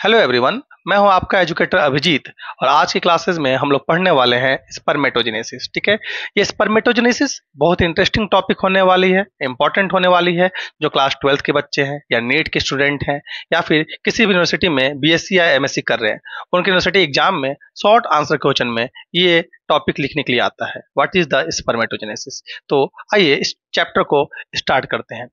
Hello everyone. मैं हूं आपका एजुकेटर अभिजीत और आज की क्लासेस में हम लोग पढ़ने वाले हैं स्पर्मेटोजेनेसिस। ठीक है, ये स्पर्मेटोजेनेसिस बहुत इंटरेस्टिंग टॉपिक होने वाली है, इंपॉर्टेंट होने वाली है। जो क्लास 12 के बच्चे हैं या नीट के स्टूडेंट हैं या फिर किसी भी यूनिवर्सिटी में बीएससी या एमएससी कर रहे हैं, उनके यूनिवर्सिटी एग्जाम में शॉर्ट आंसर क्वेश्चन में ये टॉपिक लिखने के लिए आता है, व्हाट इज द स्पर्मेटोजेनेसिस। तो आइए इस चैप्टर को स्टार्ट करते हैं।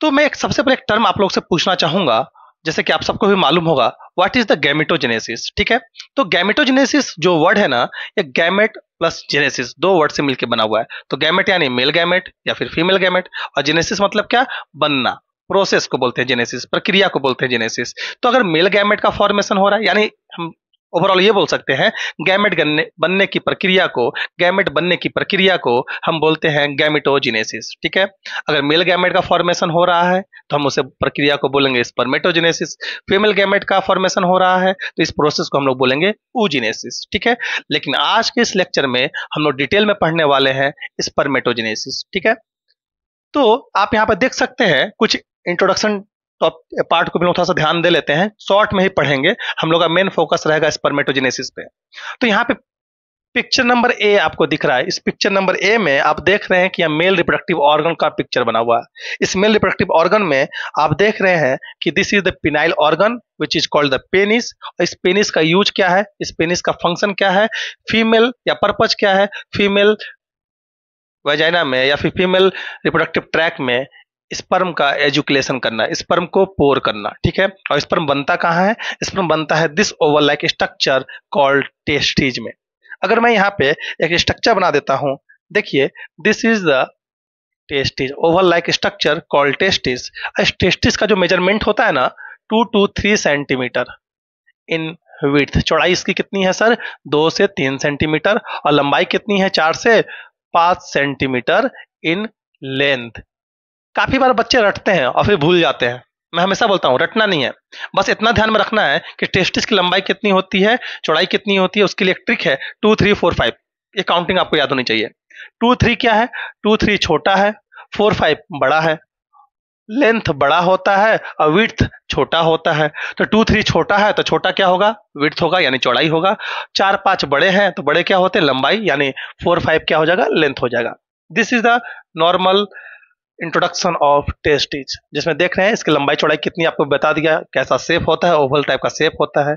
तो मैं एक सबसे पहले एक टर्म आप लोग से पूछना चाहूंगा, जैसे कि आप सबको भी मालूम होगा, व्हाट इज द गैमेटोजेनेसिस। ठीक है, तो गैमेटोजेनेसिस जो वर्ड है ना, ये गैमेट प्लस जेनेसिस दो वर्ड से मिलकर बना हुआ है। तो गैमेट यानी मेल गैमेट या फिर फीमेल गैमेट, और जेनेसिस मतलब क्या, बनना, प्रोसेस को बोलते हैं जेनेसिस, प्रक्रिया को बोलते हैं जेनेसिस। तो अगर मेल गैमेट का फॉर्मेशन हो रहा है, यानी हम ओवरऑल ये बोल सकते हैं गैमेट बनने की प्रक्रिया को, गैमेट बनने की प्रक्रिया को हम बोलते हैं गैमेटोजेनेसिस। ठीक है, अगर मेल गैमेट का फॉर्मेशन हो रहा है तो हम उसे प्रक्रिया को बोलेंगे स्पर्मेटोजेनेसिस। फीमेल गैमेट का फॉर्मेशन हो रहा है तो इस प्रोसेस को हम लोग बोलेंगे oogenesis। ठीक है, लेकिन आज के इस लेक्चर में हम लोग डिटेल में पढ़ने वाले हैं स्पर्मेटोजेनेसिस। ठीक है, तो आप यहाँ पर देख सकते हैं कुछ इंट्रोडक्शन पार्ट को भी थोड़ा सा ध्यान दे लेते हैं, शॉर्ट में ही पढ़ेंगे, हम लोग का मेन फोकस रहेगा स्पर्मेटोजेनेसिस पे। तो यहाँ पे पिक्चर नंबर ए आपको दिख रहा है। इस पिक्चर नंबर ए में आप देख रहे हैं कि यह मेल रिप्रोडक्टिव ऑर्गन का पिक्चर बना हुआ है। इस मेल रिप्रोडक्टिव ऑर्गन में आप देख रहे हैं कि this is the phenyl organ which is called the penis. इस पेनिस का यूज क्या है, इस पेनिस का फंक्शन क्या है, फीमेल या पर्पज क्या है, फीमेल वेजाइना में या फिर फीमेल रिप्रोडक्टिव ट्रैक में स्पर्म का एजुकुलेशन करना, स्पर्म को पोर करना। ठीक है, और स्पर्म बनता कहाँ है, स्पर्म बनता है this Oval like structure called testes में। अगर मैं यहाँ पे एक स्ट्रक्चर बना देता हूं, देखिए this is the testes, Oval like structure called testes. इस टेस्टिज का जो मेजरमेंट होता है ना, 2 to 3 सेंटीमीटर इन विड्थ। चौड़ाई इसकी कितनी है सर, 2 से 3 सेंटीमीटर, और लंबाई कितनी है, 4 से 5 सेंटीमीटर इन लेंथ। काफी बार बच्चे रटते हैं और फिर भूल जाते हैं। मैं हमेशा बोलता हूँ रटना नहीं है, बस इतना ध्यान में रखना है कि टेस्टिस की लंबाई कितनी होती है, चौड़ाई कितनी होती है। उसके लिए एक ट्रिक है 2 3 4 5, ये काउंटिंग आपको याद होनी चाहिए। 2 3 क्या है, 2 3 छोटा है, 4 5 बड़ा है, लेंथ बड़ा होता है और विड्थ छोटा होता है। तो 2 3 छोटा है तो छोटा क्या होगा, विड्थ होगा यानी चौड़ाई होगा। 4 5 बड़े हैं तो बड़े क्या होते हैं, लंबाई, यानी 4 5 क्या हो जाएगा, लेंथ हो जाएगा। This is the normal introduction of testes, जिसमें देख रहे हैं इसकी लंबाई चौड़ाई कितनी आपको बता दिया, कैसा शेप होता है, ओवल टाइप का शेप होता है।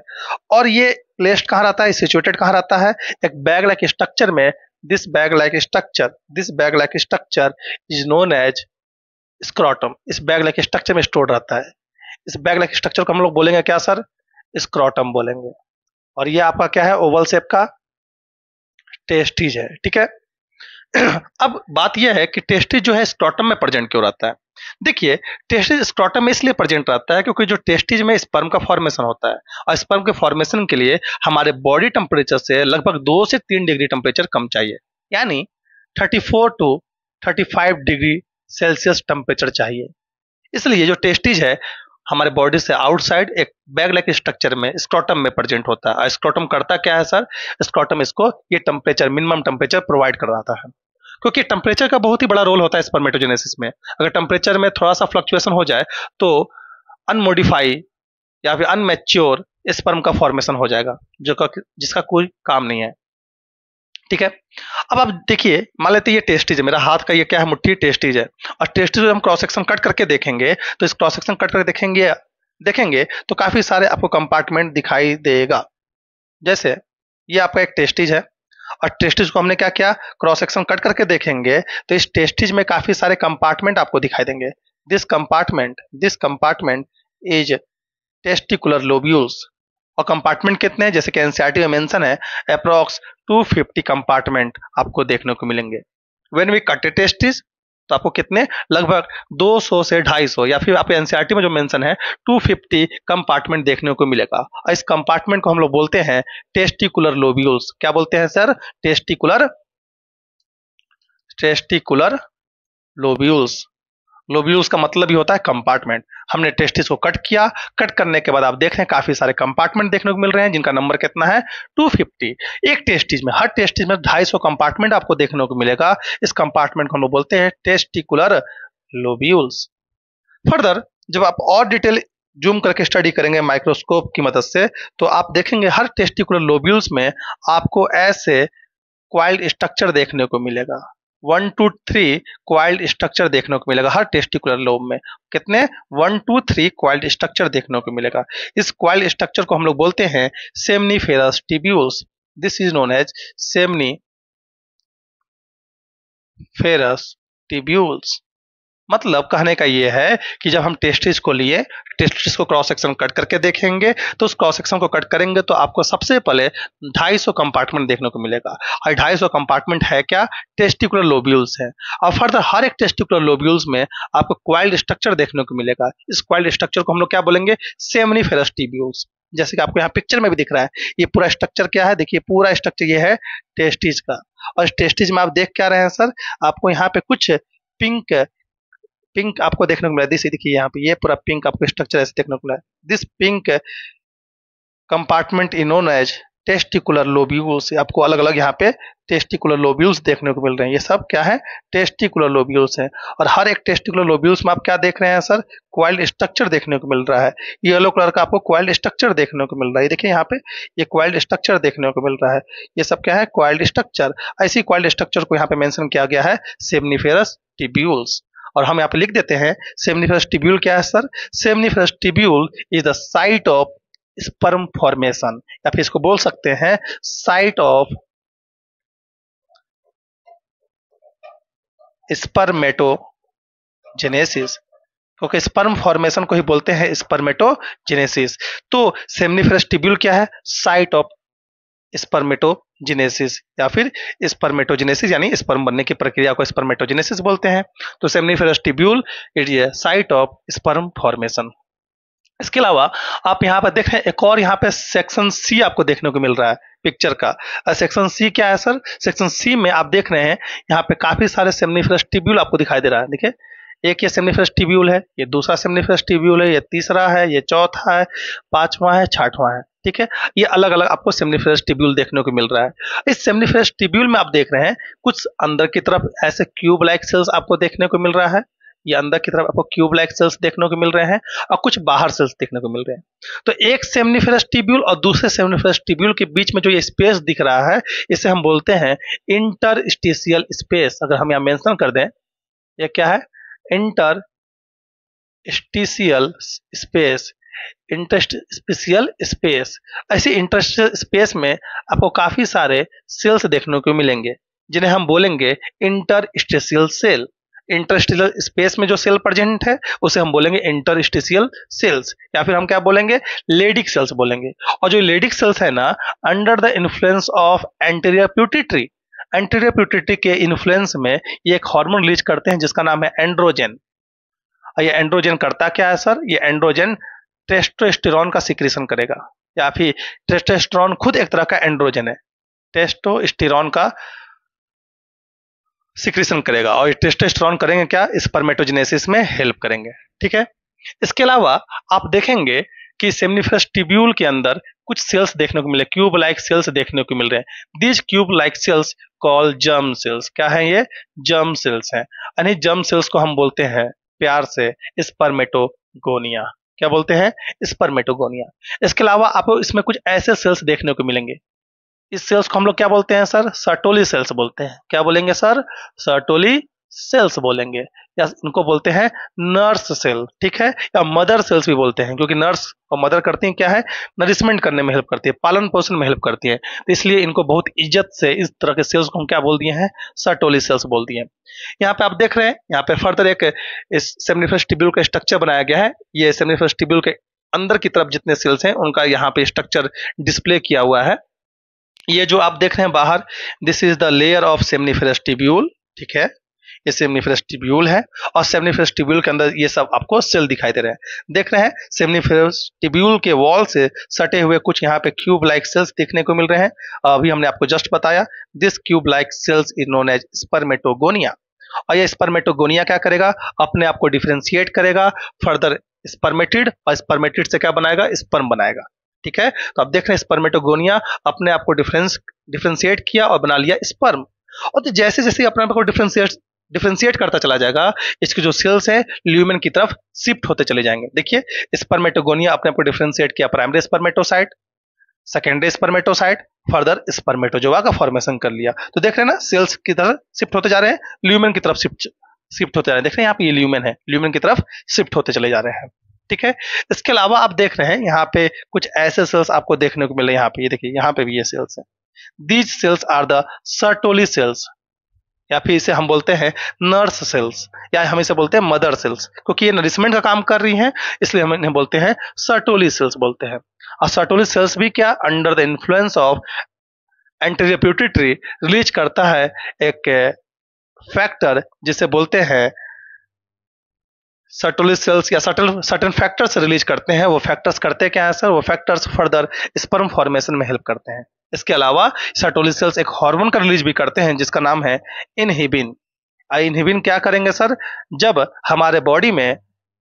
और ये प्लेस्ड कहाँ रहता है, सिचुएटेड कहाँ रहता है, एक बैग लाइक स्ट्रक्चर में। This bag like structure is known as scrotum. इस बैग लाइक स्ट्रक्चर में स्टोर रहता है। इस बैग लाइक स्ट्रक्चर को हम लोग बोलेंगे क्या सर, स्क्रोटम बोलेंगे। और ये आपका क्या है, ओवल शेप का टेस्टिज है। ठीक है, अब बात यह है कि टेस्टिज जो है स्क्रोटम में प्रेजेंट क्यों रहता है। देखिए, टेस्टिज स्क्रोटम में इसलिए प्रेजेंट रहता है क्योंकि जो टेस्टिज में स्पर्म का फॉर्मेशन होता है, और स्पर्म के फॉर्मेशन के लिए हमारे बॉडी टेम्परेचर से लगभग 2 से 3 डिग्री टेम्परेचर कम चाहिए, यानी 34 to 35 डिग्री सेल्सियस टेम्परेचर चाहिए। इसलिए जो टेस्टिज है हमारे बॉडी से आउटसाइड एक बैग लाइक स्ट्रक्चर में स्क्रोटम में प्रेजेंट होता है। और स्क्रोटम करता क्या है सर, स्क्रोटम इसको ये टेम्परेचर, मिनिमम टेम्परेचर प्रोवाइड करवाता है। क्योंकि टेम्परेचर का बहुत ही बड़ा रोल होता है स्पर्मेटोजेनेसिस में। अगर टेम्परेचर में थोड़ा सा फ्लक्चुएशन हो जाए तो अनमोडिफाई या फिर अनमेच्योर स्पर्म का फॉर्मेशन हो जाएगा, जिसका कोई काम नहीं है। ठीक है, अब आप देखिए, मान लेते ये टेस्टिज है, मेरा हाथ का ये क्या है, मुट्ठी टेस्टिज है। और टेस्टिज हम क्रॉस सेक्शन कट करके देखेंगे तो इस क्रॉस सेक्शन कट करके देखेंगे तो काफी सारे आपको कंपार्टमेंट दिखाई देगा। जैसे ये आपका एक टेस्टिज है, और टेस्टिज को हमने क्या किया, क्रॉस सेक्शन कट करके देखेंगे तो इस टेस्टिज में काफी सारे कंपार्टमेंट आपको दिखाई देंगे। This compartment is testicular lobules. और कंपार्टमेंट कितने हैं, जैसे कि एनसीईआरटी में मेंशन है, अप्रॉक्स 250 कंपार्टमेंट आपको देखने को मिलेंगे। When we cut a testis तो आपको कितने, लगभग 200 से 250, या फिर आप एनसीईआरटी में जो मेंशन है 250 कंपार्टमेंट देखने को मिलेगा। और इस कंपार्टमेंट को हम लोग बोलते हैं टेस्टिकुलर लोब्यूल्स। क्या बोलते हैं सर, टेस्टिकुलर लोब्यूल्स। लोब्यूल्स का मतलब ही होता है कंपार्टमेंट। हमने टेस्टिस को कट किया, कट करने के बाद आप देख रहे हैं काफी सारे कंपार्टमेंट देखने को मिल रहे हैं, जिनका नंबर कितना है, 250। एक टेस्टिस में, हर टेस्टिस में 250 कंपार्टमेंट आपको देखने को मिलेगा। इस कंपार्टमेंट को हम लोग बोलते हैं टेस्टिकुलर लोब्यूल्स। फर्दर जब आप और डिटेल जूम करके स्टडी करेंगे माइक्रोस्कोप की मदद से, तो आप देखेंगे हर टेस्टिकुलर लोब्यूल्स में आपको ऐसे क्वाइल्ड स्ट्रक्चर देखने को मिलेगा। 1 to 3 क्वाइल्ड स्ट्रक्चर देखने को मिलेगा हर टेस्टिकुलर लोब में। कितने? 1 to 3 क्वाइल्ड स्ट्रक्चर देखने को मिलेगा। इस क्वाइल्ड स्ट्रक्चर को हम लोग बोलते हैं seminiferous tubules. This is known as seminiferous tubules. मतलब कहने का ये है कि जब हम टेस्टिस को लिए, टेस्टिस को क्रॉस सेक्शन कट करके देखेंगे, तो उस क्रॉस सेक्शन को कट करेंगे तो आपको सबसे पहले 250 कंपार्टमेंट देखने को मिलेगा। और 250 कंपार्टमेंट है क्या? टेस्टिकुलर लोब्यूल्स है। और फर्दर हर एक टेस्टिकुलर लोब्यूल्स में आपको क्वाइल्ड स्ट्रक्चर देखने को मिलेगा। इस क्वाइल्ड स्ट्रक्चर को हम लोग क्या बोलेंगे? Seminiferous tubules. जैसे कि आपको यहाँ पिक्चर में भी दिख रहा है, ये पूरा स्ट्रक्चर क्या है? देखिए पूरा स्ट्रक्चर ये है टेस्टिस का। और इस टेस्टिस में आप देख क्या रहे हैं सर? आपको यहाँ पे कुछ पिंक आपको देखने को मिला। दिस देखिए यहाँ पे ये पूरा पिंक आपको स्ट्रक्चर ऐसे देखने को मिला। This pink compartment is known as testicular lobules. आपको अलग अलग यहाँ पे टेस्टिकुलर लोब्यूल्स देखने को मिल रहे हैं। ये सब क्या है? टेस्टिकुलर लोब्यूल्स हैं। और हर एक टेस्टिकुलर लोब्यूल्स में आप क्या देख रहे हैं सर? क्वाइल्ड स्ट्रक्चर देखने को मिल रहा है। येलो कलर का आपको क्वाइल्ड स्ट्रक्चर देखने को मिल रहा है। देखिए यहाँ पे ये क्वाइल्ड स्ट्रक्चर देखने को मिल रहा है। ये सब क्या है? Coiled structure. ऐसी क्वाइल्ड स्ट्रक्चर को यहाँ पे मेंशन किया गया है सेमनीफेरस टिब्यूल्स। और हम यहाँ पे लिख देते हैं सेमनीफेरस टिब्यूल क्या है sir? Seminiferous tubule is the site of sperm formation, या फिर इसको बोल सकते हैं साइट ऑफ स्पर्मेटोजेनेसिस, क्योंकि स्पर्म फॉर्मेशन को ही बोलते हैं स्पर्मेटोजेनेसिस। तो सेमनीफेरस टिब्यूल क्या है? साइट ऑफ स्पर्मेटोजेनेसिस, या फिर स्पर्मेटोजेनेसिस यानी स्पर्म बनने की प्रक्रिया को स्पर्मेटोजेनेसिस बोलते हैं। तो seminiferous tubule it is site of sperm formation. इसके अलावा आप यहाँ पर देख रहे हैं एक और यहाँ पे सेक्शन सी आपको देखने को मिल रहा है पिक्चर का। सेक्शन सी क्या है सर? सेक्शन सी में आप देख रहे हैं यहाँ पे काफी सारे सेमनीफेरस टिब्यूल आपको दिखाई दे रहा है। देखिए एक ये सेमनीफेरस टिब्यूल है, ये दूसरा सेमनीफेरस टिब्यूल है, ये तीसरा है, ये चौथा है, पांचवा है, छठवां है। ठीक है, ये अलग अलग आपको सेमनीफेरस टिब्यूल देखने को मिल रहा है। इस सेमनीफेरस टिब्यूल में आप देख रहे हैं कुछ अंदर की तरफ ऐसे क्यूब लाइक सेल्स आपको देखने को मिल रहा है। ये अंदर की तरफ आपको क्यूब लाइक सेल्स देखने को मिल रहे हैं और कुछ बाहर सेल्स देखने को मिल रहे हैं। तो एक सेमनीफेरस टिब्यूल और दूसरे सेमनीफेरस टिब्यूल के बीच में जो ये स्पेस दिख रहा है, इसे हम बोलते हैं इंटरस्टिशियल स्पेस। अगर हम यहाँ मेंशन कर दें, ये क्या है? Interstitial space. इंटरस्टिशियल स्पेस, ऐसी इंटरस्टिशियल स्पेस में आपको काफी सारे सेल्स देखने को मिलेंगे जिन्हें हम बोलेंगे इंटरस्टिशियल सेल। इंटरस्टिशियल स्पेस में जो सेल प्रेजेंट है उसे हम बोलेंगे इंटरस्टिशियल सेल्स, या फिर हम क्या बोलेंगे? लेडिक सेल्स बोलेंगे। और जो लेडिक सेल्स है ना, under the influence of anterior pituitary, anterior pituitary के इन्फ्लुएंस में ये एक हार्मोन रिलीज करते हैं जिसका नाम है एंड्रोजन। और ये एंड्रोजन करता क्या है सर? ये एंड्रोजन टेस्टोस्टेरोन का सिक्रीशन करेगा, या फिर टेस्टोस्टेरोन खुद एक तरह का एंड्रोजन है, टेस्टोस्टेरोन का सिक्रीशन करेगा। और टेस्टोस्टेरोन करेंगे क्या? स्पर्मेटोजेनेसिस में हेल्प करेंगे। ठीक है, इसके अलावा आप देखेंगे कि सेमनीफेरस टिब्यूल के अंदर कुछ सेल्स देखने को मिले, क्यूब लाइक सेल्स देखने को मिल रहे हैं। These cube like cells call germ cells. क्या है ये? जर्म सेल्स हैं। यानी जर्म सेल्स को हम बोलते हैं प्यार से स्पर्मेटोगोनिया। क्या बोलते हैं? स्पर्मेटोगोनिया। इसके अलावा आपको इसमें कुछ ऐसे सेल्स देखने को मिलेंगे, इस सेल्स को हम लोग क्या बोलते हैं सर? सर्टोली सेल्स बोलते हैं। क्या बोलेंगे सर? सर्टोली सेल्स बोलेंगे, या इनको बोलते हैं नर्स सेल। ठीक है, या मदर सेल्स भी बोलते हैं, क्योंकि नर्स और मदर करती हैं क्या है? नरिशमेंट करने में हेल्प करती है, पालन पोषण में हेल्प करती है। तो इसलिए इनको बहुत इज्जत से इस तरह के सेल्स को हम क्या बोल दिए हैं? सर्टोली सेल्स बोल दिए हैं। यहाँ पे आप देख रहे हैं, यहाँ पे फर्दर एक इस सेमनीफेरस टिब्यूल का स्ट्रक्चर बनाया गया है। ये सेमनीफेरस टिब्यूल के अंदर की तरफ जितने सेल्स हैं उनका यहाँ पे स्ट्रक्चर डिस्प्ले किया हुआ है। ये जो आप देख रहे हैं बाहर, this is the layer of seminiferous tubule. ठीक है, ये सेमनीफेरस टिब्यूल है और सेमनीफेरस टिब्यूल के अंदर ये सब आपको सेल दिखाई दे रहे हैं। देख रहे हैं सेमनीफेरस टिब्यूल के वॉल से सटे हुए कुछ यहाँ पे क्यूब लाइक सेल्स देखने को मिल रहे हैं। अभी हमने आपको जस्ट बताया, this cube like cells is known as spermatogonia. और ये स्पर्मेटोगोनिया क्या करेगा? अपने आप को डिफरेंशिएट करेगा, फर्दर स्पर्मेटिड, और स्पर्मेटिड से क्या बनाएगा? स्पर्म बनाएगा। ठीक है, तो आप देख रहे हैं स्पर्मेटोगोनिया अपने आप को डिफरेंशिएट किया और बना लिया स्पर्म। और तो जैसे जैसे अपने आप को डिफरेंशिएट डिफरेंशिएट करता चला जाएगा, इसके जो सेल्स है ल्यूमेन की तरफ शिफ्ट होते चले जाएंगे। देखिए स्पर्मेटोगोनिया अपने आप को डिफरेंशिएट किया, primary spermatocyte, secondary spermatocyte, further spermatozoa का फॉर्मेशन कर लिया। तो देख रहे हैं ना, सेल्स की तरफ शिफ्ट होते जा रहे हैं, ल्यूमेन की तरफ शिफ्ट होते जा रहे हैं। देख रहे हैं यहाँ पे ये ल्यूमेन है, ल्यूमेन की तरफ शिफ्ट होते चले जा रहे हैं। ठीक है, इसके अलावा आप देख रहे हैं यहाँ पे कुछ ऐसे सेल्स आपको देखने को मिल रहे हैं। यहाँ पे ये देखिए, यहाँ पे भी ये सेल्स है। These cells are the Sertoli cells, या फिर इसे हम बोलते हैं नर्स सेल्स, या हम इसे बोलते हैं मदर सेल्स, क्योंकि ये नरिशमेंट का काम कर रही हैं, इसलिए हम इन्हें बोलते हैं सर्टोली सेल्स बोलते हैं। और सर्टोली सेल्स भी क्या, under the influence of anterior pituitary release करता है एक फैक्टर जिसे बोलते हैं सर्टोली सेल्स, या सर्टन फैक्टर्स रिलीज करते हैं। वो फैक्टर्स करते क्या है सर, वो फैक्टर्स फर्दर स्पर्म फॉर्मेशन में हेल्प करते हैं। इसके अलावा सर्टोली सेल्स एक हार्मोन का रिलीज भी करते हैं जिसका नाम है इनहिबिन। इनहिबिन क्या करेंगे सर, जब हमारे बॉडी में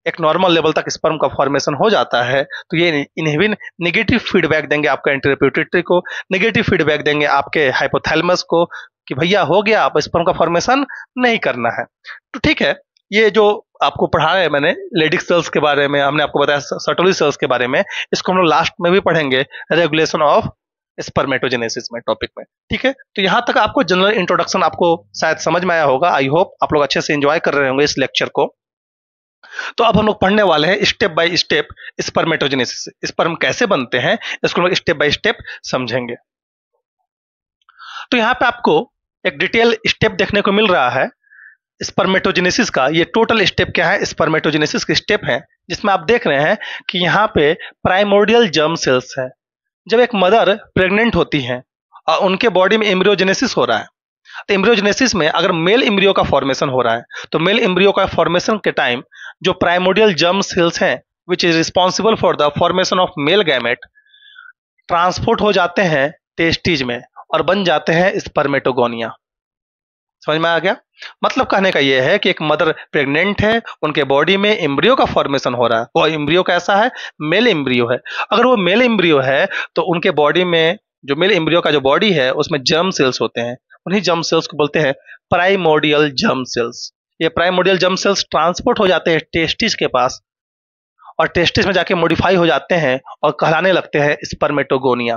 एक नॉर्मल लेवल तक स्पर्म का फॉर्मेशन हो जाता है तो ये इनहिबिन नेगेटिव फीडबैक देंगे आपके एंटीरियर पिट्यूटरी को, नेगेटिव फीडबैक देंगे आपके हाइपोथैलेमस को कि भैया हो गया, आप स्पर्म का फॉर्मेशन नहीं करना है। तो ठीक है, ये जो आपको पढ़ाया है मैंने लेडिक सेल्स के बारे में, हमने आपको बताया सर्टोली सेल्स के बारे में, इसको हम लोग लास्ट में भी पढ़ेंगे, रेगुलेशन ऑफ स्पर्मेटोजेनेसिस में टॉपिक में। ठीक है, तो यहां तक आपको जनरल इंट्रोडक्शन आपको शायद समझ में आया होगा। आई होप आप लोग अच्छे से एंजॉय कर रहे होंगे इस लेक्चर को। तो अब हम लोग पढ़ने वाले हैं step by step spermatogenesis, sperm कैसे बनते हैं इसको हम लोग स्टेप बाय स्टेप समझेंगे। तो यहाँ पे आपको एक डिटेल स्टेप देखने को मिल रहा है स्पर्मेटोजेनेसिस का। ये टोटल स्टेप क्या है, स्पर्मेटोजेनेसिस के स्टेप है, जिसमें आप देख रहे हैं कि यहाँ पे प्राइमोर्डियल जर्म सेल्स है। जब एक मदर प्रेग्नेंट होती है और उनके बॉडी में एम्ब्रियोजेनेसिस हो रहा है, तो एम्ब्रियोजेनेसिस में अगर मेल एम्ब्रियो का फॉर्मेशन हो रहा है तो मेल एम्ब्रियो का फॉर्मेशन के टाइम जो प्राइमोर्डियल जर्म सेल्स हैं which is responsible for the formation of male gamete transport हो जाते हैं टेस्टिज में और बन जाते हैं स्पर्मेटोगोनिया। समझ में आ गया? मतलब कहने का यह है कि एक मदर प्रेग्नेंट है, उनके बॉडी में एम्ब्रियो का फॉर्मेशन हो रहा है, वो एम्ब्रियो कैसा है, मेल एम्ब्रियो है। अगर वो मेल एम्ब्रियो है तो उनके बॉडी में जो मेल एम्ब्रियो का जो बॉडी है उसमें जर्म सेल्स होते हैं, उन्हीं जर्म सेल्स को बोलते हैं प्राइमोर्डियल जर्म सेल्स। ये प्राइमोर्डियल जर्म सेल्स ट्रांसपोर्ट हो जाते हैं टेस्टिस के पास और टेस्टिस में जाके मॉडिफाई हो जाते हैं और कहलाने लगते हैं स्पर्मेटोगोनिया।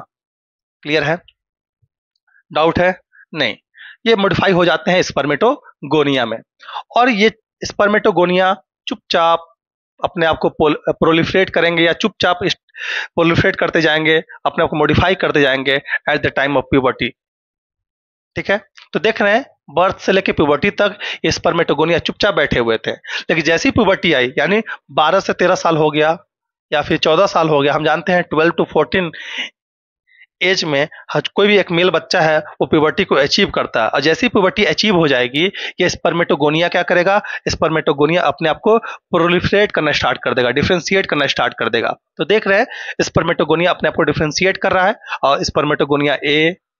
क्लियर है? डाउट है? नहीं, ये मॉडिफाई हो जाते हैं स्पर्मेटोगोनिया में, और ये स्पर्मेटोगोनिया चुपचाप अपने आप को प्रोलिफरेट करेंगे या चुपचाप प्रोलिफरेट करते जाएंगे, अपने आप को मॉडिफाई करते जाएंगे at the time of puberty. ठीक है, तो देख रहे हैं बर्थ से लेकर प्यूबर्टी तक ये स्पर्मेटोगोनिया चुपचाप बैठे हुए थे, लेकिन जैसी प्यूबर्टी आई यानी 12 से 13 साल हो गया या फिर 14 साल हो गया, हम जानते हैं 12 to 14 एज में कोई भी एक मेल बच्चा है वो प्यूबर्टी को अचीव करता है, और जैसी प्यूबर्टी अचीव हो जाएगी ये स्पर्मेटोगोनिया क्या करेगा, स्पर्मेटोगोनिया अपने आप को प्रोलिफरेट करना स्टार्ट कर देगा, डिफरेंशिएट करना स्टार्ट कर देगा। तो देख रहे हैं स्पर्मेटोगोनिया अपने आप को डिफरेंशिएट कर रहा है और spermatogonia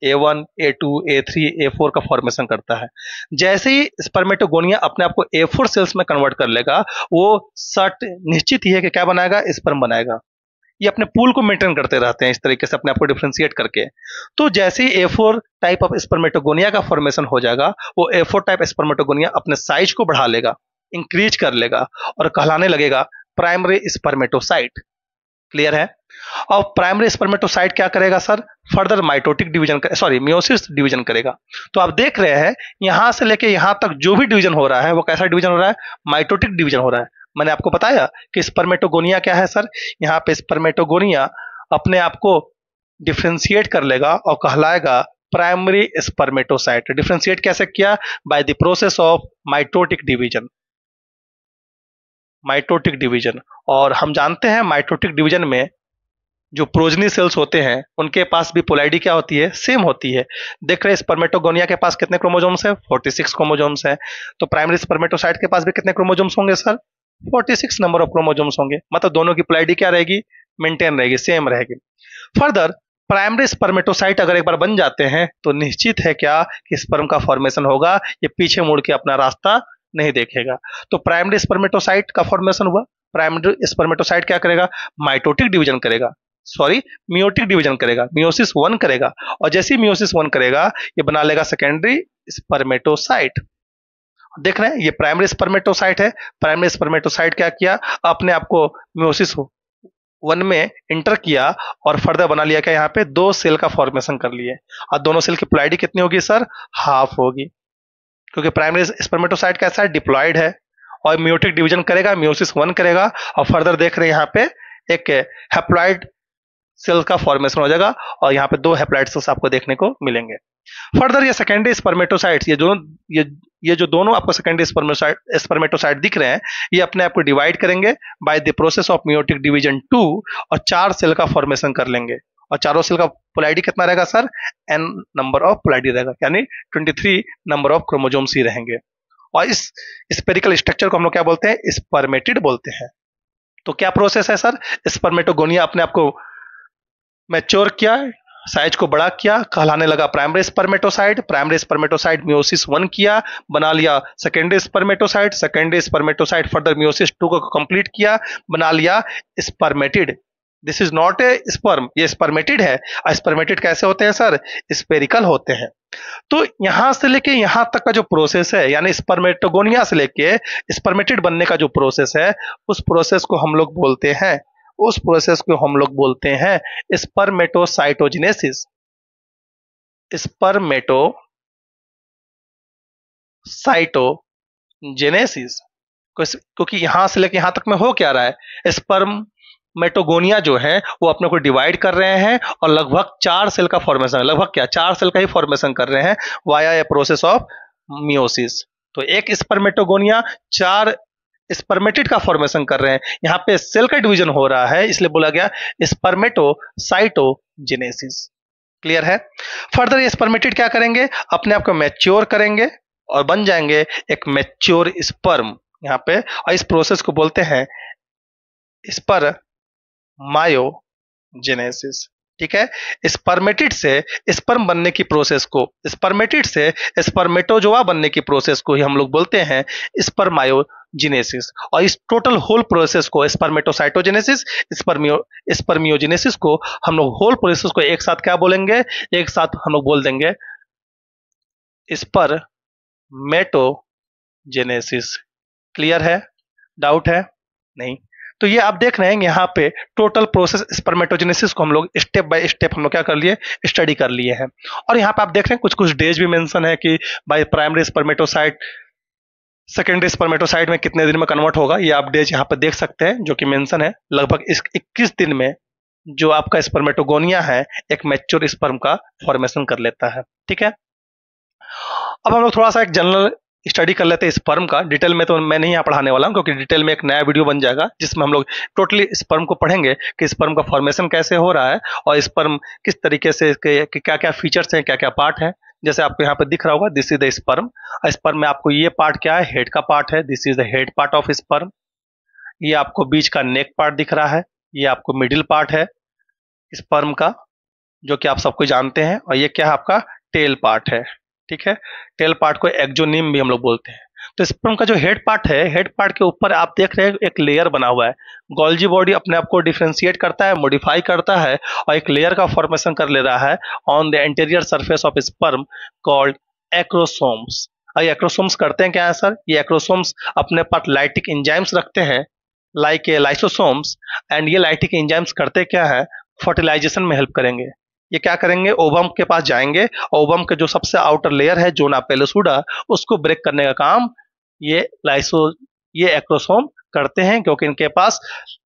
A1, A2, A3, A4 का फॉर्मेशन करता है। जैसे ही स्पर्मेटोगोनिया अपने आप को A4 सेल्स में कन्वर्ट कर लेगा, वो सर्ट निश्चित ही है कि क्या बनाएगा, स्पर्म बनाएगा। ये अपने पूल को मेंटेन करते रहते हैं इस तरीके से अपने आप को डिफरेंशिएट करके। तो जैसे ही A4 टाइप ऑफ स्पर्मेटोगोनिया का फॉर्मेशन हो जाएगा, वो A4 टाइप स्पर्मेटोगोनिया अपने साइज को बढ़ा लेगा, इंक्रीज कर लेगा और कहलाने लगेगा प्राइमरी स्पर्मेटोसाइट। क्लियर है? और प्राइमरी स्पर्मेटोसाइट क्या करेगा sir, further mitotic division meiosis division करेगा। तो आप देख रहे हैं यहां से लेके यहां तक जो भी डिवीजन हो रहा है वो कैसा डिवीजन हो रहा है, माइटोटिक डिवीजन हो रहा है। मैंने आपको बताया कि स्पर्मेटोगोनिया क्या है सर, यहाँ पे स्पर्मेटोगोनिया अपने आप को डिफरेंशिएट कर लेगा और कहलाएगा प्राइमरी स्पर्मेटोसाइट। डिफरेंशिएट कैसे किया, by the process of mitotic division. Mitotic division, और हम जानते हैं माइटोटिक डिवीजन में जो प्रोजनी सेल्स होते हैं उनके पास भी पोलैरिटी क्या होती है, सेम होती है। देख रहे हैं स्पर्मेटोगोनिया के पास कितने क्रोमोसोम्स हैं, 46 क्रोमोसोम्स हैं। तो प्राइमरी स्पर्मेटोसाइट के पास भी कितने क्रोमोसोम्स होंगे सर, 46 नंबर ऑफ क्रोमोसोम्स होंगे। मतलब दोनों की पोलैरिटी क्या रहेगी, मेंटेन रहेगी, सेम रहेगी। फर्दर प्राइमरी स्पर्मेटोसाइट अगर एक बार बन जाते हैं तो निश्चित है क्या कि स्पर्म का फॉर्मेशन होगा, ये पीछे मुड़ के अपना रास्ता नहीं देखेगा। तो प्राइमरी स्पर्मेटोसाइट का फॉर्मेशन हुआ, प्राइमरी स्पर्मेटोसाइट क्या करेगा, माइटोटिक डिवीजन करेगा, मियोटिक डिवीजन करेगा, मियोसिस 1 करेगा, और जैसे ही मियोसिस 1 करेगा ये बना लेगा सेकेंडरी स्पर्मेटोसाइट। देख रहे हैं ये प्राइमरी स्पर्मेटोसाइट है। प्राइमरी स्पर्मेटोसाइट क्या किया, अपने आप को मियोसिस वन में इंटर किया और फर्दर बना लिया क्या, यहाँ पे 2 सेल का फॉर्मेशन कर लिए। और दोनों सेल की पोलैरिटी कितनी होगी सर, हाफ होगी, क्योंकि प्राइमरी स्पर्मेटोसाइट कैसा है, डिप्लॉयड है और मियोटिक डिवीजन करेगा, मियोसिस 1 करेगा और फर्दर देख रहे हैं यहाँ पे एक हैप्लॉइड सेल का फॉर्मेशन हो जाएगा और यहाँ पे 2 हैप्लॉइड सेल्स आपको देखने को मिलेंगे। फर्दर ये सेकेंडरी स्पर्मेटोसाइट्स, ये जो दोनों आपको सेकेंडरी स्पर्मेटोसाइट दिख रहे हैं, ये अपने आप को डिवाइड करेंगे by the process of meiotic division 2 और 4 सेल का फॉर्मेशन कर लेंगे। और चारों सेल का पोलैरिटी कितना रहेगा sir, n number of polarity रहेगा, यानी 23 नंबर ऑफ क्रोमोसोम्स ही रहेंगे। और इस स्पेरिकल स्ट्रक्चर को हम लोग क्या बोलते हैं, स्पर्मेटिड बोलते हैं। तो क्या प्रोसेस है सर, स्पर्मेटोगोनिया अपने आप को मैच्योर किया, साइज को बड़ा किया, कहलाने लगा primary spermatocyte. Primary spermatocyte meiosis 1 किया, बना लिया secondary spermatocyte. Secondary spermatocyte further meiosis 2 को कंप्लीट किया, बना लिया spermatid. This is not a sperm, ये स्पर्मेटिड है। स्पर्मेटिड कैसे होते हैं सर, स्पेरिकल होते हैं। तो यहां से लेके यहां तक का जो प्रोसेस है, यानी स्पर्मेटोगोनिया से लेके स्पर्मेटिड बनने का जो प्रोसेस है, उस प्रोसेस को हम लोग बोलते हैं स्पर्मेटोसाइटोजेनेसिस। स्पर्मेटोसाइटोजेनेसिस, क्योंकि यहां से लेके यहां तक में हो क्या रहा है, स्पर्मेटोगोनिया जो है वो अपने को डिवाइड कर रहे हैं और लगभग 4 सेल का फॉर्मेशन, लगभग क्या 4 सेल का ही फॉर्मेशन कर रहे हैं via a process of meiosis. तो एक स्पर्मेटोगोनिया 4 स्पर्मेटिड का फॉर्मेशन कर रहे हैं, यहाँ पे सेल का डिवीजन हो रहा है, इसलिए बोला गया स्पर्मेटोसाइटोजेनेसिस। क्लियर है। फर्दर ये स्पर्मेटिड क्या करेंगे, अपने आप को मैच्योर करेंगे और बन जाएंगे एक मैच्योर स्पर्म यहाँ पे, और इस प्रोसेस को बोलते हैं स्पर्मायोजेनेसिस। ठीक है, स्पर्मेटिड से स्पर्म बनने की प्रोसेस को, स्पर्मेटिड से स्पर्मेटोजोआ बनने की प्रोसेस को ही हम लोग बोलते हैं स्पर्मायोजेनेसिस। और इस टोटल होल प्रोसेस को स्पर्मेटोसाइटोजेनेसिस, स्पर्मियोजेनेसिस को हम लोग होल प्रोसेस को एक साथ क्या बोलेंगे, एक साथ हम लोग बोल देंगे स्पर्मेटोजेनेसिस। क्लियर है, डाउट है नहीं। तो ये आप देख रहे हैं यहाँ पे टोटल प्रोसेस स्पर्मेटोजेनेसिस को हम लोग स्टेप बाय स्टेप हम लोग क्या कर लिए, स्टडी कर लिए हैं। और यहाँ पे आप देख रहे हैं कुछ कुछ डेज भी मेंशन है कि by primary spermatocyte secondary spermatocyte में कितने दिन में कन्वर्ट होगा, ये आप डेज यहाँ पे देख सकते हैं जो कि मेंशन है। लगभग इस 21 दिन में जो आपका स्पर्मेटोगोनिया है एक मैच्योर स्पर्म का फॉर्मेशन कर लेता है। ठीक है, अब हम लोग थोड़ा सा एक जनरल स्टडी कर लेते हैं स्पर्म का। डिटेल में तो मैं नहीं यहाँ पढ़ाने वाला हूँ, क्योंकि डिटेल में एक नया वीडियो बन जाएगा जिसमें हम लोग टोटली स्पर्म को पढ़ेंगे कि स्पर्म का फॉर्मेशन कैसे हो रहा है और स्पर्म किस तरीके से, क्या क्या फीचर्स हैं, क्या क्या पार्ट है। जैसे आपको यहाँ पे दिख रहा होगा, this is the sperm. Sperm में आपको ये पार्ट क्या है, हेड का पार्ट है, this is the head part of sperm. ये आपको बीच का नेक पार्ट दिख रहा है, ये आपको मिडिल पार्ट है स्पर्म का, जो कि आप सबको जानते हैं। और ये क्या है, आपका टेल पार्ट है। ठीक है, टेल पार्ट को एक्जोनिम भी हम लोग बोलते हैं। तो स्पर्म का जो हेड पार्ट है, हेड पार्ट के ऊपर आप देख रहे हैं एक लेयर बना हुआ है। गोल्जी बॉडी अपने आप को डिफरेंशिएट करता है, मॉडिफाई करता है और एक लेयर का फॉर्मेशन कर ले रहा है on the interior surface of sperm called acrosomes. और ये एक्रोसोम्स करते हैं क्या है सर, ये एक्रोसोम्स अपने पास लाइटिक एंजाइम्स रखते हैं, लाइक ए लाइसोसोम्स। एंड ये लाइटिक एंजाइम्स करते क्या है, फर्टिलाइजेशन में हेल्प करेंगे। ये क्या करेंगे, ओवम के पास जाएंगे, ओवम के जो सबसे आउटर लेयर है जोना पेलोसुडा, उसको ब्रेक करने का काम ये एक्रोसोम करते हैं, क्योंकि इनके पास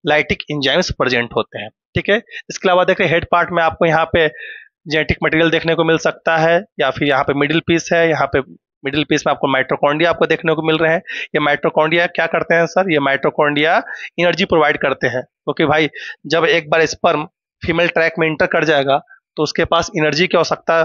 लाइटिक एंजाइम्स प्रेजेंट होते हैं। ठीक है, इसके अलावा देखिए हेड पार्ट में आपको यहाँ पे जेनेटिक मटेरियल देखने को मिल सकता है, या फिर यहाँ पे मिडिल पीस है, यहाँ पे मिडिल पीस में आपको माइटोकॉन्ड्रिया आपको देखने को मिल रहे हैं। ये माइटोकॉन्ड्रिया क्या करते हैं सर, ये माइटोकॉन्ड्रिया एनर्जी प्रोवाइड करते हैं, क्योंकि भाई जब एक बार स्पर्म फीमेल ट्रैक में इंटर कर जाएगा तो उसके पास एनर्जी की आवश्यकता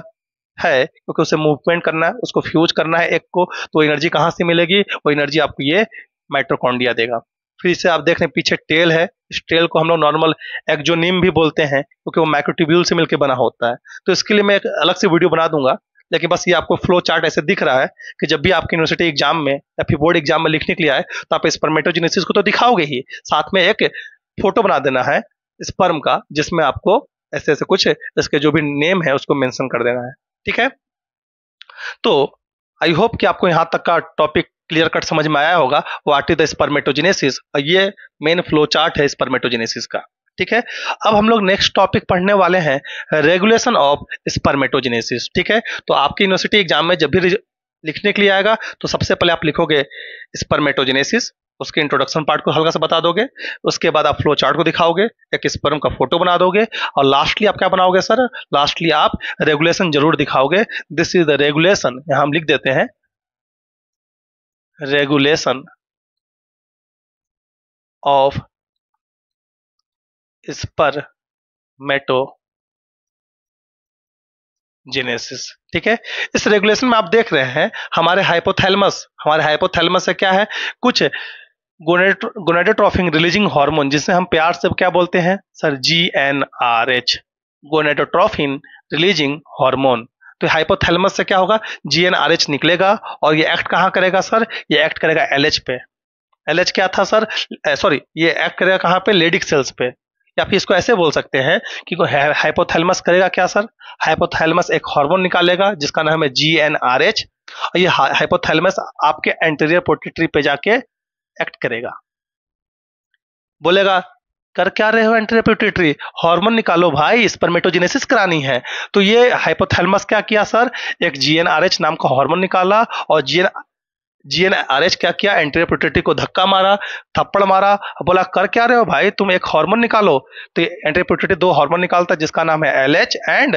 है, क्योंकि उसे मूवमेंट करना है, उसको फ्यूज करना है एक को, तो एनर्जी कहाँ से मिलेगी, वो एनर्जी आपको ये माइटोकॉन्ड्रिया देगा। फिर इसे आप देख रहे हैं पीछे टेल है, इस टेल को हम लोग नॉर्मल एक्जोनिम भी बोलते हैं, क्योंकि वो माइक्रोट्यूब्यूल से मिलकर बना होता है। तो इसके लिए मैं एक अलग से वीडियो बना दूंगा, लेकिन बस ये आपको फ्लो चार्ट ऐसे दिख रहा है कि जब भी आपकी यूनिवर्सिटी एग्जाम में या फिर बोर्ड एग्जाम में लिखने के लिए आए तो आप स्पर्मेटोजेनेसिस को तो दिखाओगे ही, साथ में एक फोटो बना देना है स्पर्म का, जिसमें आपको ऐसे ऐसे कुछ इसके जो भी नेम है उसको मेंशन कर देना है। ठीक है, तो आई होप कि आपको यहाँ तक का टॉपिक क्लियर कट समझ में आया होगा व्हाट इज द स्पर्मेटोजेनेसिस, और ये मेन फ्लो चार्ट है स्पर्मेटोजेनेसिस का। ठीक है, अब हम लोग नेक्स्ट टॉपिक पढ़ने वाले हैं रेगुलेशन ऑफ स्पर्मेटोजेनेसिस। ठीक है, तो आपकी यूनिवर्सिटी एग्जाम में जब भी लिखने के लिए आएगा तो सबसे पहले आप लिखोगे स्पर्मेटोजेनेसिस, उसके इंट्रोडक्शन पार्ट को हल्का सा बता दोगे, उसके बाद आप फ्लो चार्ट को दिखाओगे, एक स्पर्म का फोटो बना दोगे, और लास्टली आप क्या बनाओगे सर, लास्टली आप रेगुलेशन जरूर दिखाओगे। दिस इज द रेगुलेशन, यहां हम लिख देते हैं रेगुलेशन ऑफ स्पर्मेटोजेनेसिस। ठीक है, इस रेगुलेशन में आप देख रहे हैं हमारे हाइपोथैलेमस से क्या है, कुछ गोनेडोट्रोफिन रिलीजिंग हार्मोन, जिसे हम प्यार से क्या बोलते हैं sir, GnRH, gonadotrophin releasing hormone. तो हाइपोथैलेमस से क्या होगा, GnRH निकलेगा, और ये एक्ट कहाँ करेगा सर, ये एक्ट करेगा LH पे। LH क्या था सर, सॉरी, ये एक्ट करेगा कहाँ पे, लेडिक सेल्स पे। या फिर इसको ऐसे बोल सकते हैं कि हाइपोथैलेमस करेगा क्या सर, हाइपोथैलेमस एक हार्मोन निकालेगा जिसका नाम है GnRH, और ये हाइपोथैलेमस आपके एंटीरियर पोटिटरी पे जाके एक्ट करेगा, बोलेगा कर क्या रहे हो एंटीरियर पिट्यूटरी, हार्मोन निकालो भाई, स्पर्मेटोजेनेसिस करानी है। तो ये हाइपोथैलेमस क्या किया सर, एक GnRH नाम का हार्मोन निकाला, और GnRH क्या किया, एंटीरियर पिट्यूटरी को धक्का मारा, थप्पड़ मारा, बोला कर क्या रहे हो भाई, तुम एक हार्मोन निकालो। तो एंटीरियर पिट्यूटरी दो हार्मोन निकालता है जिसका नाम है LH and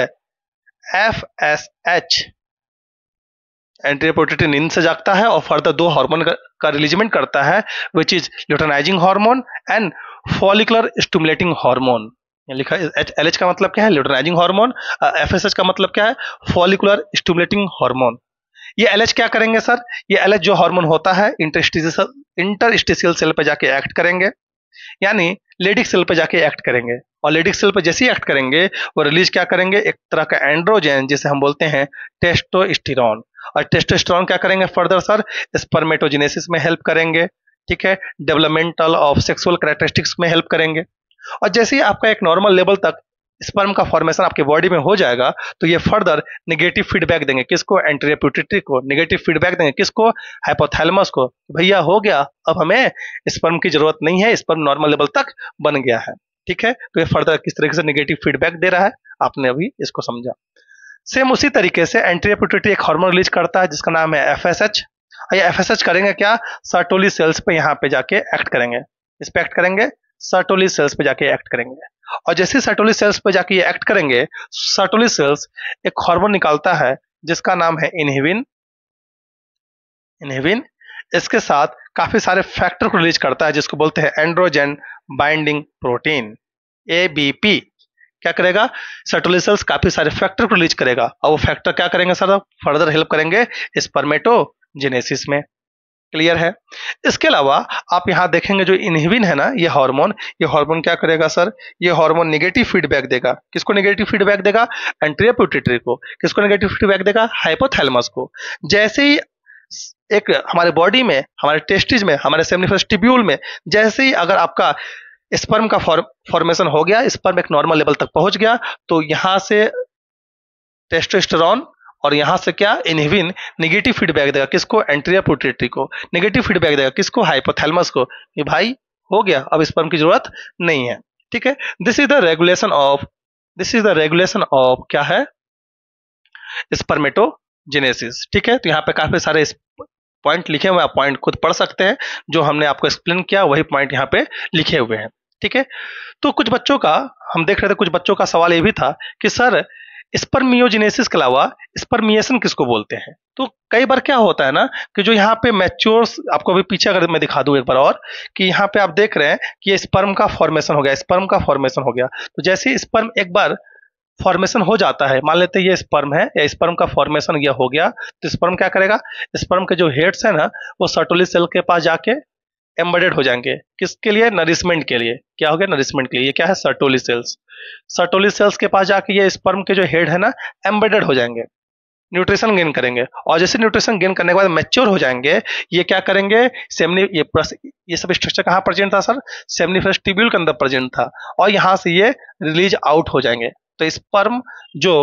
FSH। Anterior pituitary नींद से जागता है और फर्दर दो हार्मोन का रिलीजमेंट करता है, which is luteinising hormone and follicular stimulating hormone. लिखा LH का मतलब क्या है, ल्यूटेनाइजिंग हार्मोन, FSH का मतलब क्या है, फॉलिकुलर स्टिमुलेटिंग हार्मोन। ये LH क्या करेंगे सर, ये LH जो हार्मोन होता है इंटरस्टिशियल सेल पे जाके एक्ट करेंगे, यानी लेडिक सेल पे जाके एक्ट करेंगे, और लेडिक सेल पे जैसे ही एक्ट करेंगे वो रिलीज क्या करेंगे, एक तरह का एंड्रोजन जिसे हम बोलते हैं टेस्टोस्टेरोन। और टेस्टोस्टेरोन क्या करेंगे फर्दर सर, स्पर्मेटोजेनेसिस में हेल्प करेंगे। ठीक है, डेवलपमेंटल ऑफ सेक्सुअल कैरेक्टरिस्टिक्स में हेल्प करेंगे। और जैसे ही आपका एक नॉर्मल लेवल तक स्पर्म का फॉर्मेशन आपके बॉडी में हो जाएगा तो ये फर्दर नेगेटिव फीडबैक देंगे किसको, एंटीरियर पिट्यूटरी को। नेगेटिव फीडबैक देंगे किसको, हाइपोथैलेमस को, भैया हो गया, अब हमें स्पर्म की जरूरत नहीं है, स्पर्म नॉर्मल लेवल तक बन गया है। ठीक है, तो ये फर्दर किस तरीके से नेगेटिव फीडबैक दे रहा है, आपने अभी इसको समझा। सेम उसी तरीके से एंटीरियर पिट्यूटरी एक हार्मोन रिलीज करता है जिसका नाम है FSH। ये FSH करेंगे क्या, सर्टोली सेल्स पे यहाँ पे जाके एक्ट करेंगे, इस पे एक्ट करेंगे, सर्टोली सेल्स पे जाके एक्ट करेंगे। और जैसे सर्टोली सेल्स पे जाके ये एक्ट करेंगे, सर्टोली सेल्स एक हार्मोन निकालता है जिसका नाम है इनहिबिन। इसके साथ काफी सारे फैक्टर को रिलीज करता है जिसको बोलते हैं एंड्रोजन बाइंडिंग प्रोटीन, ABP। क्या करेगा, सर्टोली सेल्स काफी सारे फैक्टर को रिलीज करेगा, और वो फैक्टर क्या करेंगे सर, फर्दर हेल्प करेंगे स्पर्मेटोजेनेसिस में। क्लियर है। इसके अलावा आप यहां देखेंगे जो इनहिबिन है ना, ये हार्मोन क्या करेगा सर, ये हार्मोन नेगेटिव फीडबैक देगा, किसको नेगेटिव फीडबैक देगा, एंटीरियर पिट्यूटरी को। किसको नेगेटिव फीडबैक देगा, हाइपोथैलेमस को। जैसे ही एक हमारे बॉडी में, हमारे टेस्टिस में, हमारे सेमिनिफरस ट्यूब्यूल में जैसे ही अगर आपका स्पर्म का फॉर्मेशन हो गया, स्पर्म एक नॉर्मल लेवल तक पहुंच गया, तो यहां से टेस्टोस्टेरोन और यहां से क्या, इनहिबिन नेगेटिव फीडबैक देगा किसको, एंटीरियर पिट्यूटरी को। नेगेटिव फीडबैक देगा किसको, हाइपोथैलेमस को, ये भाई हो गया, अब स्पर्म की जरूरत नहीं है। ठीक है, this is the regulation of क्या है, स्पर्मेटोजेनेसिस। ठीक है, तो यहाँ पे काफी सारे पॉइंट लिखे हुए हैं, आप पॉइंट खुद पढ़ सकते हैं, जो हमने आपको एक्सप्लेन किया वही पॉइंट यहाँ पे लिखे हुए हैं। ठीक है, तो कुछ बच्चों का हम देख रहे थे, कुछ बच्चों का सवाल ये भी था कि सर स्पर्मियोजेनेसिस के अलावा स्पर्मिएशन किसको बोलते हैं। तो कई बार क्या होता है ना कि जो यहाँ पे मैच्योर, आपको अभी पीछे अगर मैं दिखा दूं एक बार और, कि यहाँ पे आप देख रहे हैं कि ये स्पर्म का फॉर्मेशन हो गया, तो जैसे ही स्पर्म एक बार फॉर्मेशन हो जाता है, मान लेते हैं ये स्पर्म है या स्पर्म का फॉर्मेशन ये हो गया, तो स्पर्म क्या करेगा, स्पर्म के जो हेड्स है ना वो सर्टोली सेल के पास जाके एम्बेडेड हो जाएंगे, किसके लिए, नरिशमेंट के लिए। क्या हो गया, नरिशमेंट के लिए। ये क्या है, सर्टोली सेल्स के पास जाके ये स्पर्म के जो हेड है ना एम्बेडेड हो जाएंगे, न्यूट्रिशन गेन करेंगे, और जैसे न्यूट्रिशन गेन करने के बाद मैच्योर हो जाएंगे, ये क्या करेंगे, ये सब स्ट्रक्चर कहाँ प्रेजेंट था सर, सेमिनिफरस ट्यूब्यूल के अंदर प्रेजेंट था, और यहाँ से ये रिलीज आउट हो जाएंगे। तो स्पर्म जो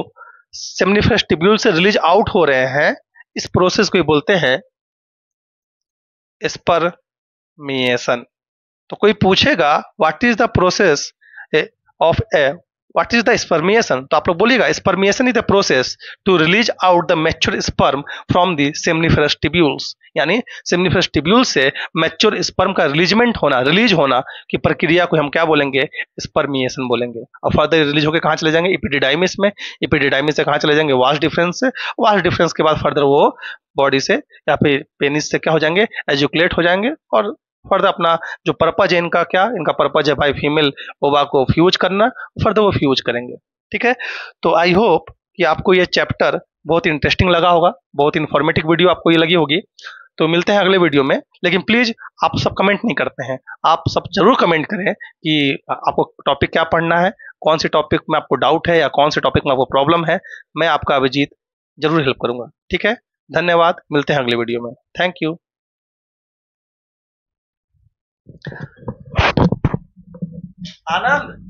सेमिनिफरस ट्यूब्यूल से रिलीज आउट हो रहे हैं, इस प्रोसेस को बोलते हैं स्पर्मिएशन। तो कोई पूछेगा what is the process of a what is the spermiation, तो आप लोग बोलिएगा spermiation is the process to release out the mature sperm from the seminiferous tubules. यानी सेमनीफेरस टिब्यूल से मैच्योर स्पर्म का रिलीज होना की प्रक्रिया को हम क्या बोलेंगे, स्पर्मिएशन बोलेंगे। और फर्दर रिलीज होकर कहाँ चले जाएंगे, एपिडिडाइमिस में। एपिडिडाइमिस से कहाँ चले जाएंगे, वास डिफरेंस से। वास डिफरेंस के बाद फर्दर वो बॉडी से या फिर पेनिस से क्या हो जाएंगे, एजुकुलेट हो जाएंगे। और फर्दर अपना जो पर्पज है इनका, क्या इनका पर्पज है भाई, फीमेल ओवा को फ्यूज करना, फर्दर वो फ्यूज करेंगे। ठीक है, तो आई होप कि आपको ये चैप्टर बहुत इंटरेस्टिंग लगा होगा, बहुत इंफॉर्मेटिव वीडियो आपको ये लगी होगी। तो मिलते हैं अगले वीडियो में। लेकिन प्लीज आप सब कमेंट नहीं करते हैं, आप सब जरूर कमेंट करें कि आपको टॉपिक क्या पढ़ना है, कौन से टॉपिक में आपको डाउट है या कौन से टॉपिक में आपको प्रॉब्लम है। मैं आपका अभिजीत जरूर हेल्प करूंगा। ठीक है, धन्यवाद, मिलते हैं अगले वीडियो में। Thank you. आनंद।